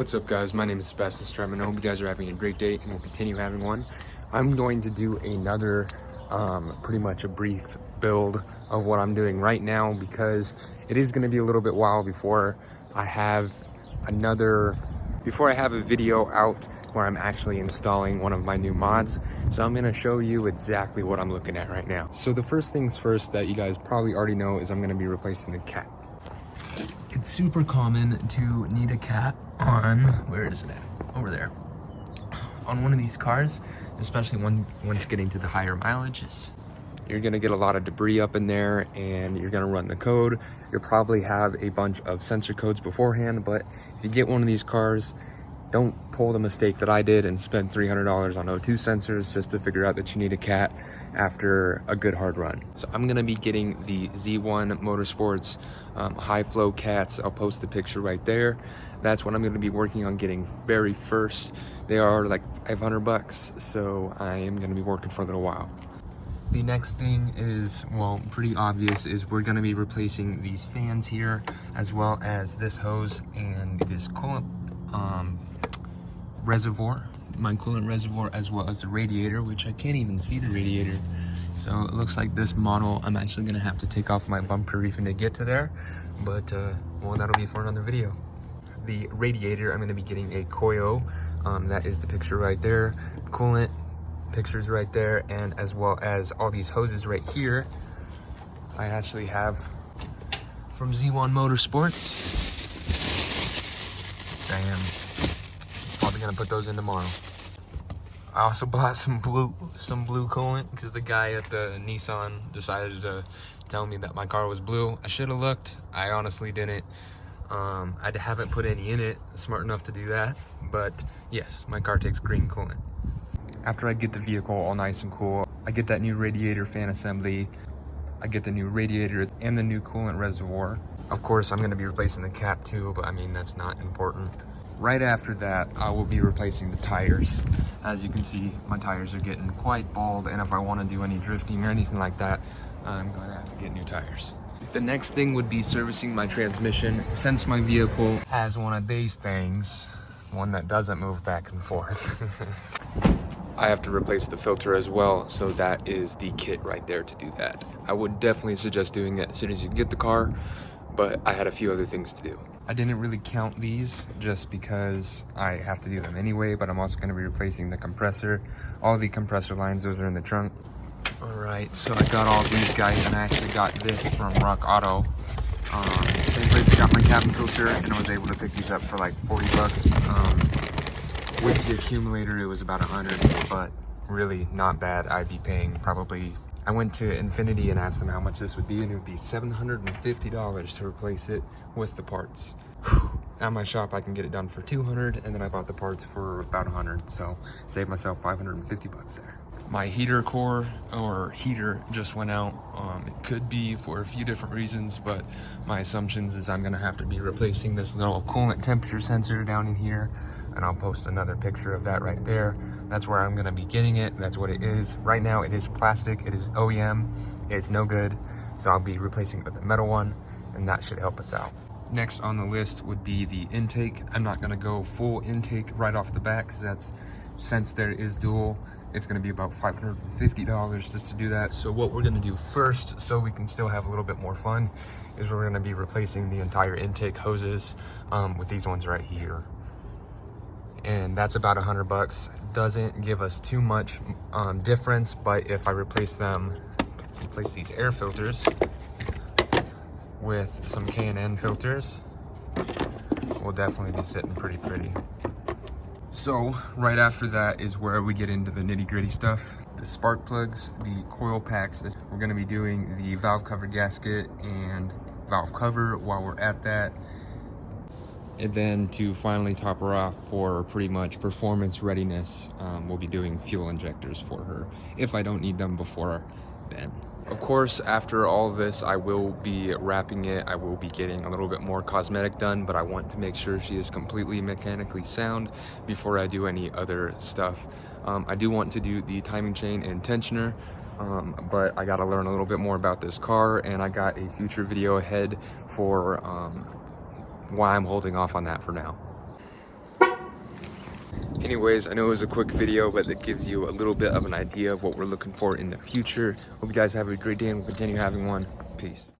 What's up, guys? My name is Sebastian Strem. I hope you guys are having a great day and will continue having one. I'm going to do another pretty much a brief build of what I'm doing right now, because it is going to be a little bit while before I have a video out where I'm actually installing one of my new mods. So I'm going to show you exactly what I'm looking at right now. So the first things first that you guys probably already know is I'm going to be replacing the cat. It's super common to need a cat on, where is it at? Over there. On one of these cars, especially once getting to the higher mileages. You're gonna get a lot of debris up in there and you're gonna run the code. You'll probably have a bunch of sensor codes beforehand, but if you get one of these cars, don't pull the mistake that I did and spend $300 on O2 sensors just to figure out that you need a cat after a good hard run. So I'm gonna be getting the Z1 Motorsports high flow cats. I'll post the picture right there. That's what I'm gonna be working on getting very first. They are like 500 bucks, so I am gonna be working for a little while. The next thing is, well, pretty obvious, is we're gonna be replacing these fans here, as well as this hose and this coolant reservoir, my coolant reservoir, as well as the radiator, which I can't even see the radiator. So it looks like this model, I'm actually gonna have to take off my bumper even to get to there, but well, that'll be for another video. The radiator, I'm gonna be getting a Koyo, that is the picture right there. Coolant pictures right there, and as well as all these hoses right here, I actually have from Z1 Motorsports. Probably gonna put those in tomorrow. I also bought some blue coolant because the guy at the Nissan decided to tell me that my car was blue. I should have looked. I honestly didn't. I haven't put any in it, smart enough to do that, but yes, my car takes green coolant. After I get the vehicle all nice and cool, I get that new radiator fan assembly, I get the new radiator and the new coolant reservoir. Of course, I'm gonna be replacing the cap too, but I mean, that's not important. Right after that, I will be replacing the tires. As you can see, my tires are getting quite bald, and if I wanna do any drifting or anything like that, I'm gonna have to get new tires. The next thing would be servicing my transmission. Since my vehicle has one of these things, one that doesn't move back and forth, I have to replace the filter as well, so that is the kit right there to do that. I would definitely suggest doing it as soon as you get the car, but I had a few other things to do. I didn't really count these just because I have to do them anyway, but I'm also going to be replacing the compressor. All the compressor lines, those are in the trunk. Alright, so I got all these guys, and I actually got this from Rock Auto. Same place I got my cabin filter, and I was able to pick these up for like 40 bucks. With the accumulator, it was about 100, but really not bad. I'd be paying probably, I went to Infiniti and asked them how much this would be, and it would be $750 to replace it with the parts. At my shop, I can get it done for 200, and then I bought the parts for about 100, so saved myself 550 bucks there. My heater core, or heater, just went out. It could be for a few different reasons, but my assumptions is I'm gonna have to be replacing this little coolant temperature sensor down in here, and I'll post another picture of that right there. That's where I'm gonna be getting it. That's what it is. Right now, it is plastic. It is OEM. It's no good, so I'll be replacing it with a metal one, and that should help us out. Next on the list would be the intake. I'm not gonna go full intake right off the bat, because since there is dual, it's gonna be about $550 just to do that. So what we're gonna do first, so we can still have a little bit more fun, is we're gonna be replacing the entire intake hoses with these ones right here. And that's about 100 bucks. Doesn't give us too much difference, but if I replace these air filters with some K&N filters, we'll definitely be sitting pretty. So right after that is where we get into the nitty-gritty stuff. The spark plugs, the coil packs. We're gonna be doing the valve cover gasket and valve cover while we're at that. And then to finally top her off for pretty much performance readiness, we'll be doing fuel injectors for her if I don't need them before then. Of course, after all this, I will be wrapping it. I will be getting a little bit more cosmetic done, but I want to make sure she is completely mechanically sound before I do any other stuff. I do want to do the timing chain and tensioner, but I gotta learn a little bit more about this car, and I got a future video ahead for why I'm holding off on that for now. Anyways, I know it was a quick video, but it gives you a little bit of an idea of what we're looking for in the future. Hope you guys have a great day and we'll continue having one. Peace.